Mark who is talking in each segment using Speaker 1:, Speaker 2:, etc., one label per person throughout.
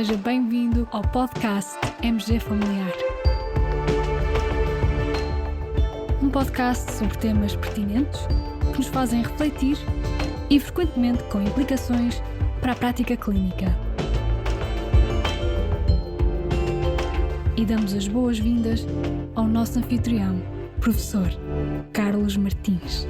Speaker 1: seja bem-vindo ao podcast MG Familiar. Um podcast sobre temas pertinentes que nos fazem refletir e frequentemente com implicações para a prática clínica. E damos as boas-vindas ao nosso anfitrião, professor Carlos Martins.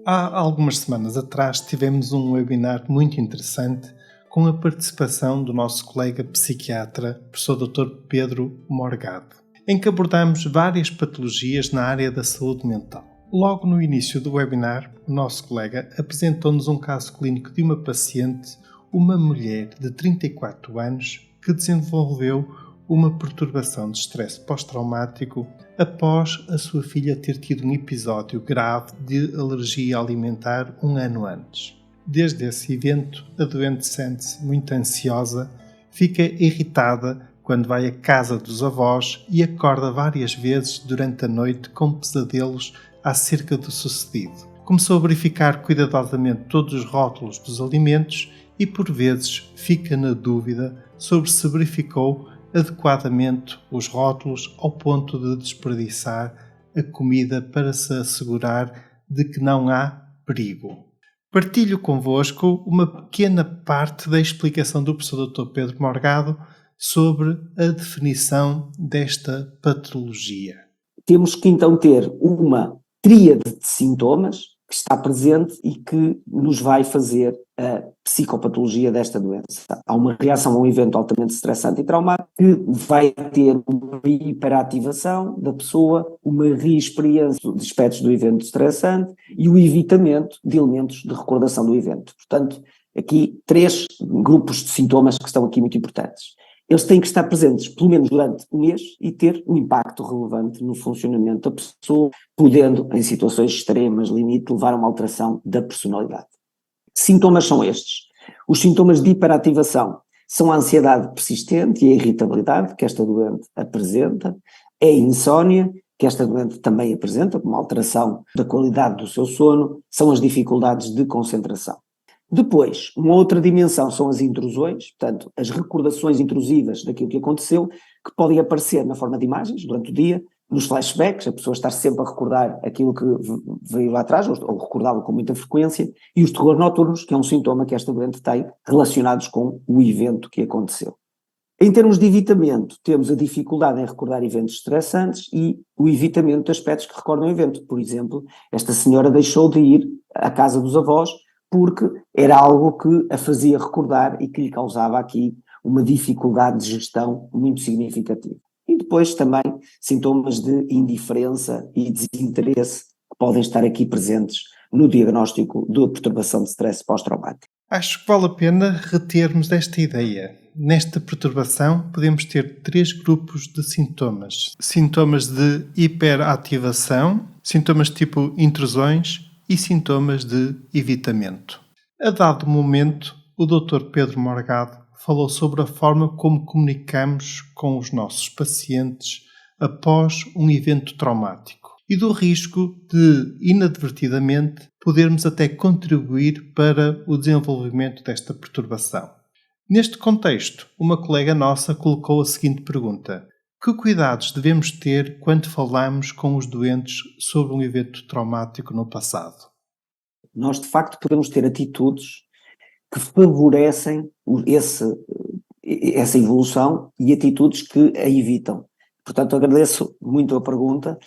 Speaker 2: Há algumas semanas atrás tivemos um webinar muito interessante com a participação do nosso colega psiquiatra, professor Dr. Pedro Morgado, em que abordamos várias patologias na área da saúde mental. Logo no início do webinar, o nosso colega apresentou-nos um caso clínico de uma paciente, uma mulher de 34 anos, que desenvolveu uma perturbação de estresse pós-traumático após a sua filha ter tido um episódio grave de alergia alimentar um ano antes. Desde esse evento, a doente sente-se muito ansiosa, fica irritada quando vai à casa dos avós e acorda várias vezes durante a noite com pesadelos acerca do sucedido. Começou a verificar cuidadosamente todos os rótulos dos alimentos e por vezes fica na dúvida sobre se verificou adequadamente os rótulos ao ponto de desperdiçar a comida para se assegurar de que não há perigo. Partilho convosco uma pequena parte da explicação do professor Dr. Pedro Morgado sobre a definição desta patologia.
Speaker 3: Temos que então ter uma tríade de sintomas que está presente e que nos vai fazer a psicopatologia desta doença. Há uma reação a um evento altamente estressante e traumático que vai ter uma hiperativação da pessoa, uma reexperiência de aspectos do evento estressante e o evitamento de elementos de recordação do evento. Portanto, aqui 3 grupos de sintomas que estão aqui muito importantes. Eles têm que estar presentes pelo menos durante um mês e ter um impacto relevante no funcionamento da pessoa, podendo, em situações extremas, limite, levar a uma alteração da personalidade. Sintomas são estes. Os sintomas de hiperativação são a ansiedade persistente e a irritabilidade que esta doente apresenta, é a insónia, que esta doente também apresenta, como alteração da qualidade do seu sono, são as dificuldades de concentração. Depois, uma outra dimensão são as intrusões, portanto, as recordações intrusivas daquilo que aconteceu, que podem aparecer na forma de imagens durante o dia, nos flashbacks, a pessoa estar sempre a recordar aquilo que veio lá atrás, ou recordá-lo com muita frequência, e os terrores noturnos, que é um sintoma que esta doente tem, relacionados com o evento que aconteceu. Em termos de evitamento, temos a dificuldade em recordar eventos estressantes e o evitamento de aspectos que recordam o evento. Por exemplo, esta senhora deixou de ir à casa dos avós, porque era algo que a fazia recordar e que lhe causava aqui uma dificuldade de gestão muito significativa. E depois também sintomas de indiferença e desinteresse que podem estar aqui presentes no diagnóstico da perturbação de stress pós-traumático.
Speaker 2: Acho que vale a pena retermos esta ideia. Nesta perturbação podemos ter 3 grupos de sintomas. Sintomas de hiperativação, sintomas tipo intrusões e sintomas de evitamento. A dado momento, o Dr. Pedro Morgado falou sobre a forma como comunicamos com os nossos pacientes após um evento traumático e do risco de, inadvertidamente, podermos até contribuir para o desenvolvimento desta perturbação. Neste contexto, uma colega nossa colocou a seguinte pergunta: que cuidados devemos ter quando falamos com os doentes sobre um evento traumático no passado?
Speaker 3: Nós, de facto, podemos ter atitudes que favorecem essa evolução e atitudes que a evitam. Portanto, agradeço muito a pergunta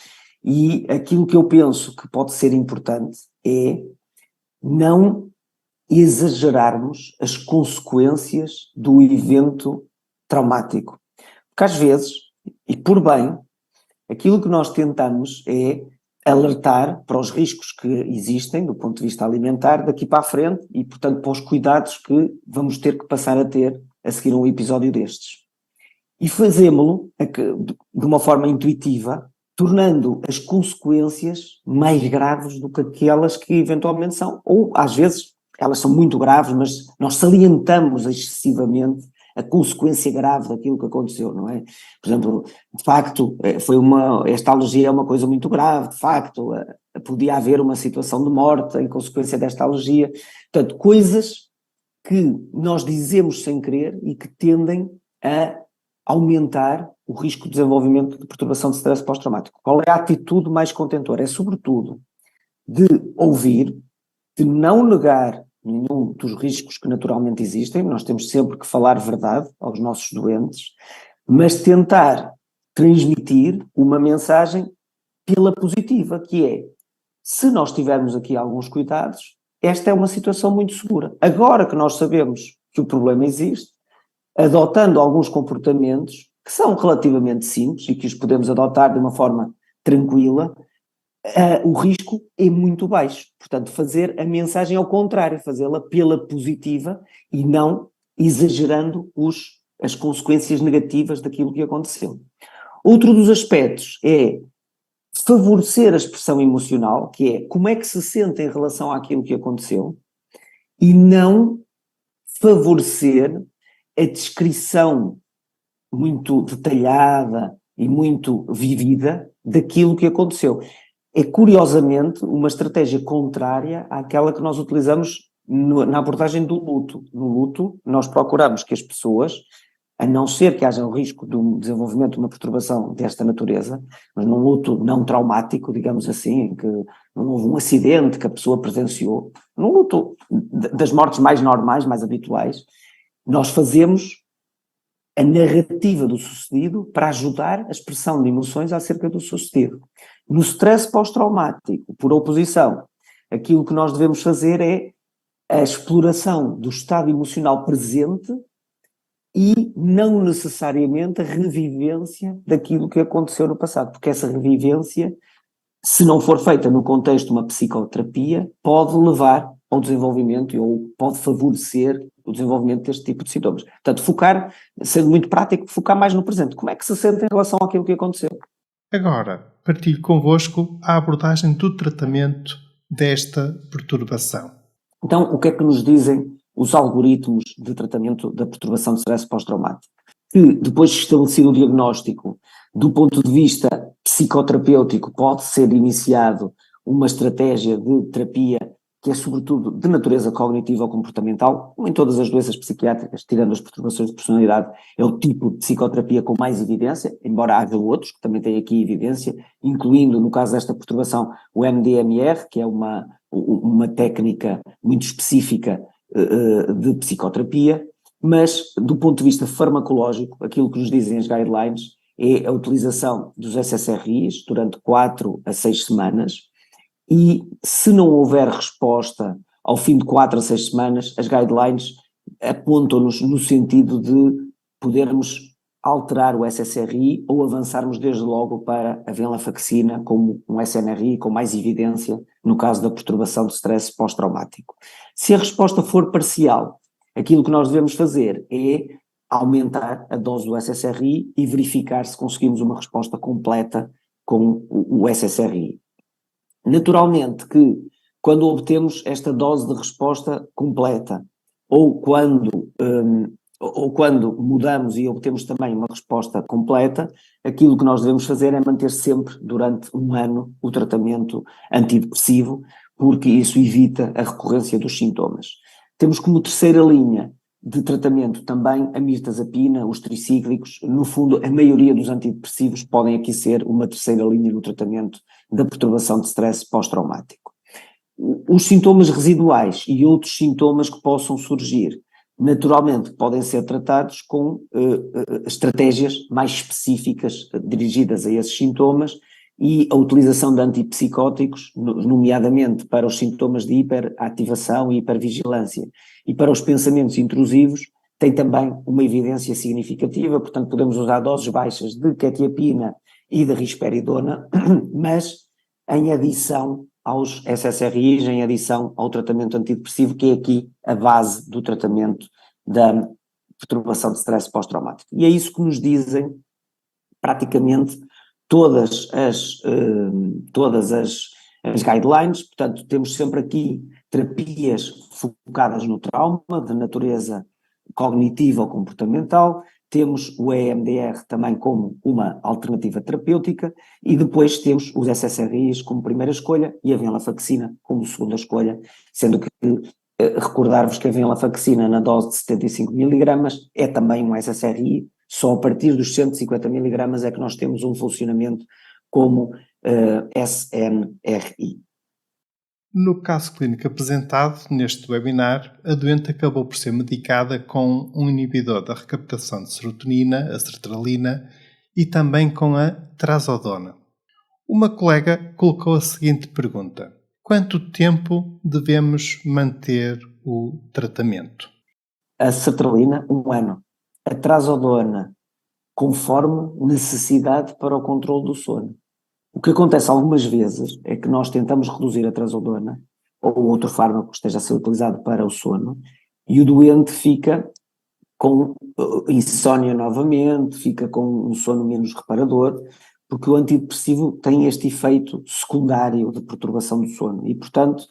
Speaker 3: e aquilo que eu penso que pode ser importante é não exagerarmos as consequências do evento traumático. Porque às vezes, e por bem, aquilo que nós tentamos é alertar para os riscos que existem do ponto de vista alimentar daqui para a frente e, portanto, para os cuidados que vamos ter que passar a ter a seguir um episódio destes. E fazemos-lo de uma forma intuitiva, tornando as consequências mais graves do que aquelas que eventualmente são, ou às vezes elas são muito graves, mas nós salientamos excessivamente a consequência grave daquilo que aconteceu, não é? Por exemplo, de facto, esta alergia é uma coisa muito grave, de facto, podia haver uma situação de morte em consequência desta alergia. Portanto, coisas que nós dizemos sem querer e que tendem a aumentar o risco de desenvolvimento de perturbação de stress pós-traumático. Qual é a atitude mais contentora? É, sobretudo, de ouvir, de não negar nenhum dos riscos que naturalmente existem. Nós temos sempre que falar verdade aos nossos doentes, mas tentar transmitir uma mensagem pela positiva, que é, se nós tivermos aqui alguns cuidados, esta é uma situação muito segura. Agora que nós sabemos que o problema existe, adotando alguns comportamentos que são relativamente simples e que os podemos adotar de uma forma tranquila, o risco é muito baixo. Portanto, fazer a mensagem ao contrário, fazê-la pela positiva e não exagerando as consequências negativas daquilo que aconteceu. Outro dos aspectos é favorecer a expressão emocional, que é como é que se sente em relação àquilo que aconteceu, e não favorecer a descrição muito detalhada e muito vivida daquilo que aconteceu. É, curiosamente, uma estratégia contrária àquela que nós utilizamos na abordagem do luto. No luto, nós procuramos que as pessoas, a não ser que haja o risco de um desenvolvimento de uma perturbação desta natureza, mas num luto não traumático, digamos assim, em que não houve um acidente que a pessoa presenciou, num luto das mortes mais normais, mais habituais, nós fazemos a narrativa do sucedido para ajudar a expressão de emoções acerca do sucedido. No stress pós-traumático, por oposição, aquilo que nós devemos fazer é a exploração do estado emocional presente e não necessariamente a revivência daquilo que aconteceu no passado, porque essa revivência, se não for feita no contexto de uma psicoterapia, pode levar ao desenvolvimento ou pode favorecer o desenvolvimento deste tipo de sintomas. Portanto, focar, sendo muito prático, focar mais no presente. Como é que se sente em relação àquilo que aconteceu?
Speaker 2: Agora, partilho convosco a abordagem do tratamento desta perturbação.
Speaker 3: Então, o que é que nos dizem os algoritmos de tratamento da perturbação de stress pós-traumático? Que, depois de estabelecido o diagnóstico, do ponto de vista psicoterapêutico, pode ser iniciado uma estratégia de terapia que é sobretudo de natureza cognitiva ou comportamental, como em todas as doenças psiquiátricas, tirando as perturbações de personalidade, é o tipo de psicoterapia com mais evidência, embora haja outros que também têm aqui evidência, incluindo, no caso desta perturbação, o MDMR, que é uma técnica muito específica de psicoterapia, mas do ponto de vista farmacológico, aquilo que nos dizem as guidelines é a utilização dos SSRIs durante 4 a 6 semanas, e se não houver resposta ao fim de 4 a 6 semanas, as guidelines apontam-nos no sentido de podermos alterar o SSRI ou avançarmos desde logo para a venlafaxina como um SNRI com mais evidência no caso da perturbação de stress pós-traumático. Se a resposta for parcial, aquilo que nós devemos fazer é aumentar a dose do SSRI e verificar se conseguimos uma resposta completa com o SSRI. Naturalmente que quando obtemos esta dose de resposta completa ou quando mudamos e obtemos também uma resposta completa, aquilo que nós devemos fazer é manter sempre durante 1 ano o tratamento antidepressivo, porque isso evita a recorrência dos sintomas. Temos como terceira linha de tratamento também a mirtazapina, os tricíclicos. No fundo, a maioria dos antidepressivos podem aqui ser uma terceira linha no tratamento da perturbação de stress pós-traumático. Os sintomas residuais e outros sintomas que possam surgir, naturalmente podem ser tratados com estratégias mais específicas dirigidas a esses sintomas e a utilização de antipsicóticos, nomeadamente para os sintomas de hiperativação e hipervigilância. E para os pensamentos intrusivos tem também uma evidência significativa, portanto podemos usar doses baixas de quetiapina e de risperidona, mas em adição aos SSRIs, em adição ao tratamento antidepressivo, que é aqui a base do tratamento da perturbação de stress pós-traumático. E é isso que nos dizem praticamente todas as guidelines. Portanto, temos sempre aqui terapias focadas no trauma, de natureza cognitiva ou comportamental, temos o EMDR também como uma alternativa terapêutica e depois temos os SSRIs como primeira escolha e a venlafaxina como segunda escolha, sendo que recordar-vos que a venlafaxina na dose de 75 mg é também um SSRI, só a partir dos 150 mg é que nós temos um funcionamento como SNRI.
Speaker 2: No caso clínico apresentado neste webinar, a doente acabou por ser medicada com um inibidor da recaptação de serotonina, a sertralina, e também com a trazodona. Uma colega colocou a seguinte pergunta: quanto tempo devemos manter o tratamento?
Speaker 3: A sertralina, 1 ano. A trazodona, conforme necessidade para o controle do sono. O que acontece algumas vezes é que nós tentamos reduzir a trazodona ou outro fármaco que esteja a ser utilizado para o sono e o doente fica com insónia novamente, fica com um sono menos reparador, porque o antidepressivo tem este efeito secundário de perturbação do sono e, portanto,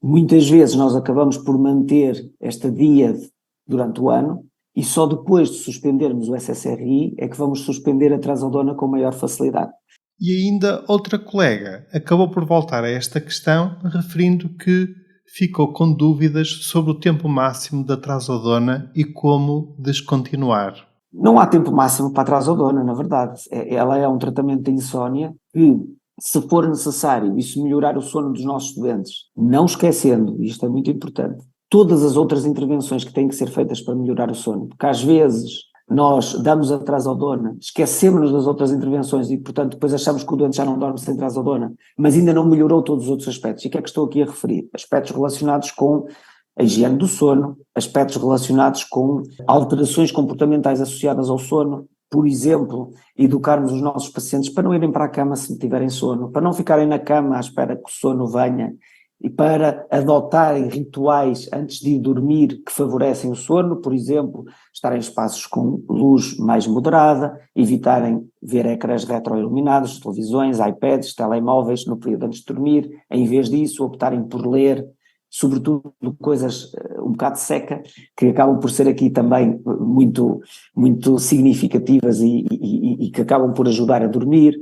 Speaker 3: muitas vezes nós acabamos por manter esta díade durante o ano e só depois de suspendermos o SSRI é que vamos suspender a trazodona com maior facilidade.
Speaker 2: E ainda outra colega acabou por voltar a esta questão, referindo que ficou com dúvidas sobre o tempo máximo da trazodona e como descontinuar.
Speaker 3: Não há tempo máximo para a trazodona, na verdade. Ela é um tratamento de insónia que, se for necessário, e se melhorar o sono dos nossos doentes, não esquecendo, isto é muito importante, todas as outras intervenções que têm que ser feitas para melhorar o sono, porque às vezes nós damos a trazodona, esquecemos-nos das outras intervenções e, portanto, depois achamos que o doente já não dorme sem trazodona, mas ainda não melhorou todos os outros aspectos. E o que é que estou aqui a referir? Aspectos relacionados com a higiene do sono, aspectos relacionados com alterações comportamentais associadas ao sono, por exemplo, educarmos os nossos pacientes para não irem para a cama se tiverem sono, para não ficarem na cama à espera que o sono venha, e para adotarem rituais antes de ir dormir que favorecem o sono, por exemplo, estar em espaços com luz mais moderada, evitarem ver ecrãs retroiluminados, televisões, iPads, telemóveis no período antes de dormir, em vez disso optarem por ler, sobretudo coisas um bocado seca, que acabam por ser aqui também muito, muito significativas e que acabam por ajudar a dormir,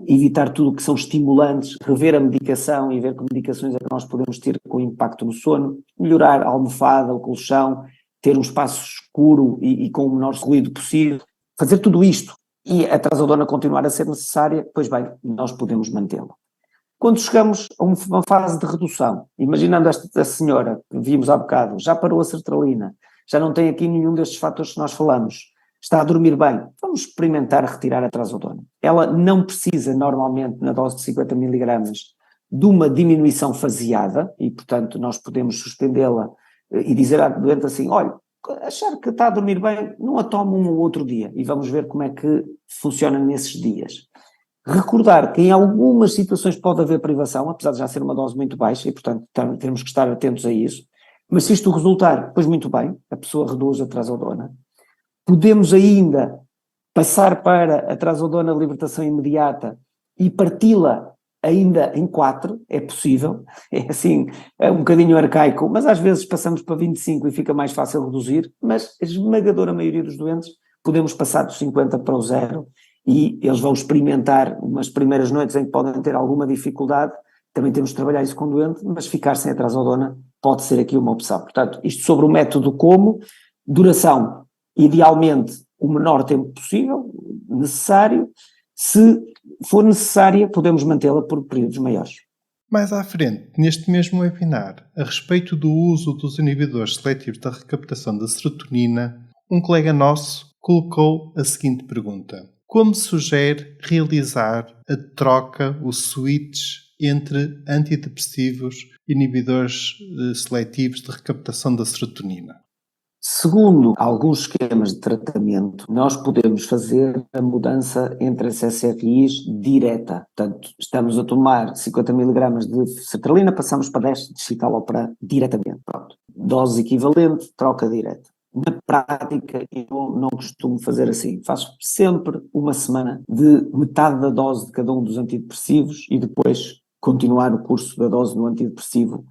Speaker 3: evitar tudo o que são estimulantes, rever a medicação e ver que medicações é que nós podemos ter com impacto no sono, melhorar a almofada, o colchão, ter um espaço escuro e com o menor ruído possível, fazer tudo isto e a trazodona continuar a ser necessária, pois bem, nós podemos mantê-la. Quando chegamos a uma fase de redução, imaginando esta senhora que vimos há bocado, já parou a sertralina, já não tem aqui nenhum destes fatores que nós falamos, está a dormir bem, vamos experimentar retirar a trazodona. Ela não precisa normalmente, na dose de 50 mg, de uma diminuição faseada e, portanto, nós podemos suspendê-la e dizer à doente assim, olha, achar que está a dormir bem, não a tome um ou outro dia e vamos ver como é que funciona nesses dias. Recordar que em algumas situações pode haver privação, apesar de já ser uma dose muito baixa e, portanto, temos que estar atentos a isso, mas se isto resultar, pois muito bem, a pessoa reduz a trazodona. Podemos ainda passar para a trazodona de libertação imediata e parti-la ainda em 4, é possível, é assim, é um bocadinho arcaico, mas às vezes passamos para 25 e fica mais fácil reduzir, mas a esmagadora maioria dos doentes podemos passar dos 50 para o 0 e eles vão experimentar umas primeiras noites em que podem ter alguma dificuldade, também temos de trabalhar isso com o doente, mas ficar sem a trazodona pode ser aqui uma opção. Portanto, isto sobre o método como, duração, idealmente o menor tempo possível, necessário, se for necessária podemos mantê-la por períodos maiores.
Speaker 2: Mais à frente, neste mesmo webinar, a respeito do uso dos inibidores seletivos da recaptação da serotonina, um colega nosso colocou a seguinte pergunta: como sugere realizar a troca, o switch entre antidepressivos e inibidores seletivos de recaptação da serotonina?
Speaker 3: Segundo alguns esquemas de tratamento, nós podemos fazer a mudança entre as SSRIs direta. Portanto, estamos a tomar 50 mg de sertralina, passamos para 10 de citalopram diretamente. Pronto. Dose equivalente, troca direta. Na prática, eu não costumo fazer assim. Faço sempre uma semana de metade da dose de cada um dos antidepressivos e depois continuar o curso da dose do antidepressivo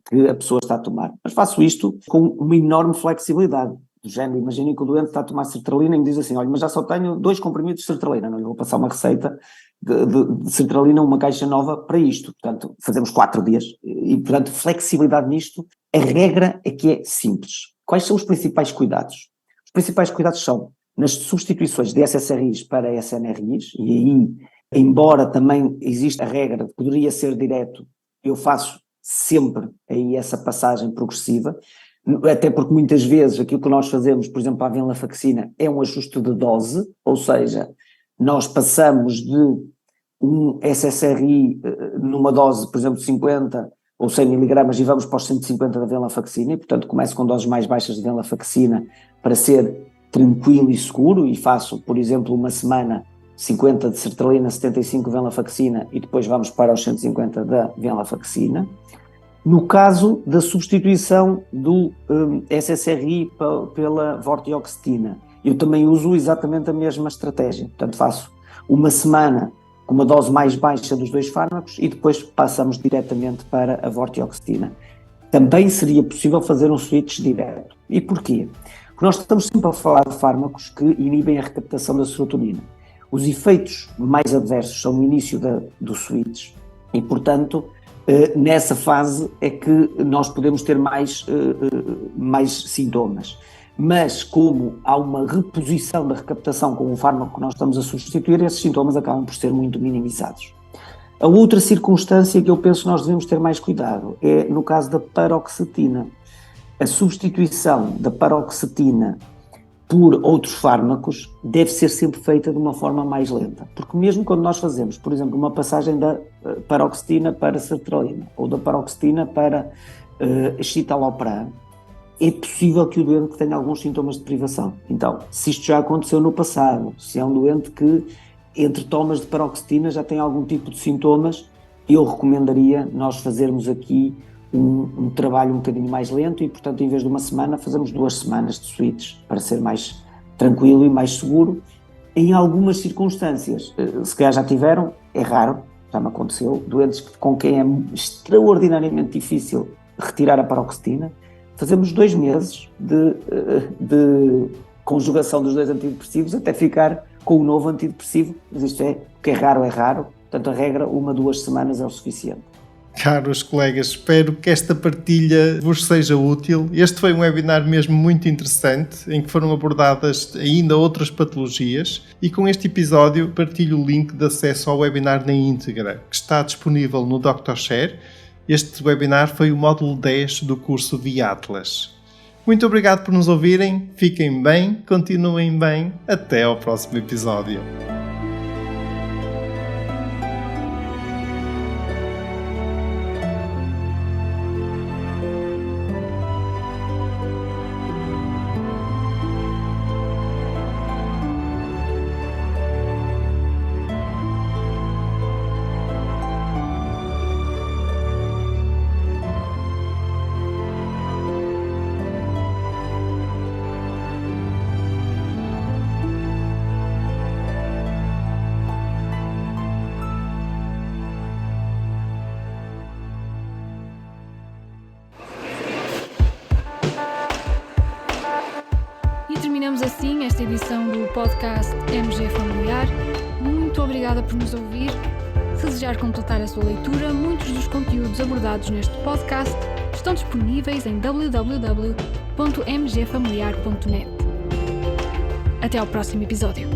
Speaker 3: que a pessoa está a tomar. Mas faço isto com uma enorme flexibilidade. Do género, imaginem que o doente está a tomar sertralina e me diz assim, olha, mas já só tenho 2 comprimidos de sertralina, não lhe vou passar uma receita de sertralina, uma caixa nova para isto. Portanto, fazemos 4 dias. E, portanto, flexibilidade nisto. A regra é que é simples. Quais são os principais cuidados? Os principais cuidados são nas substituições de SSRIs para SNRIs, e aí, embora também exista a regra de poderia ser direto, eu faço sempre aí essa passagem progressiva, até porque muitas vezes aquilo que nós fazemos, por exemplo, para a venlafaxina, é um ajuste de dose, ou seja, nós passamos de um SSRI numa dose, por exemplo, de 50 ou 100 miligramas e vamos para os 150 da venlafaxina, e portanto começo com doses mais baixas de venlafaxina para ser tranquilo e seguro, e faço, por exemplo, uma semana 50 de sertralina, 75 de venlafaxina e depois vamos para os 150 da venlafaxina. No caso da substituição do SSRI pela vortioxetina, eu também uso exatamente a mesma estratégia. Portanto, faço uma semana com uma dose mais baixa dos 2 fármacos e depois passamos diretamente para a vortioxetina. Também seria possível fazer um switch direto. E porquê? Porque nós estamos sempre a falar de fármacos que inibem a recaptação da serotonina. Os efeitos mais adversos são no início do switch e, portanto, nessa fase é que nós podemos ter mais sintomas. Mas como há uma reposição da recaptação com o fármaco que nós estamos a substituir, esses sintomas acabam por ser muito minimizados. A outra circunstância que eu penso que nós devemos ter mais cuidado é no caso da paroxetina. A substituição da paroxetina por outros fármacos deve ser sempre feita de uma forma mais lenta, porque mesmo quando nós fazemos, por exemplo, uma passagem da paroxetina para sertralina ou da paroxetina para citalopram, é possível que o doente tenha alguns sintomas de privação. Então, se isto já aconteceu no passado, se é um doente que entre tomas de paroxetina já tem algum tipo de sintomas, eu recomendaria nós fazermos aqui um trabalho um bocadinho mais lento e, portanto, em vez de uma semana, fazemos 2 semanas de switch para ser mais tranquilo e mais seguro. Em algumas circunstâncias, se calhar já tiveram, é raro, já me aconteceu, doentes com quem é extraordinariamente difícil retirar a paroxetina, fazemos 2 meses de conjugação dos 2 antidepressivos até ficar com o novo antidepressivo, mas isto é, o que é raro, portanto a regra 1-2 semanas é o suficiente.
Speaker 2: Caros colegas, espero que esta partilha vos seja útil. Este foi um webinar mesmo muito interessante, em que foram abordadas ainda outras patologias, e com este episódio partilho o link de acesso ao webinar na íntegra, que está disponível no DrShare. Este webinar foi o módulo 10 do curso Via Atlas. Muito obrigado por nos ouvirem, fiquem bem, continuem bem, até ao próximo episódio.
Speaker 1: Terminamos assim esta edição do podcast MG Familiar. Muito obrigada por nos ouvir. Se desejar completar a sua leitura, muitos dos conteúdos abordados neste podcast estão disponíveis em www.mgfamiliar.net. Até ao próximo episódio.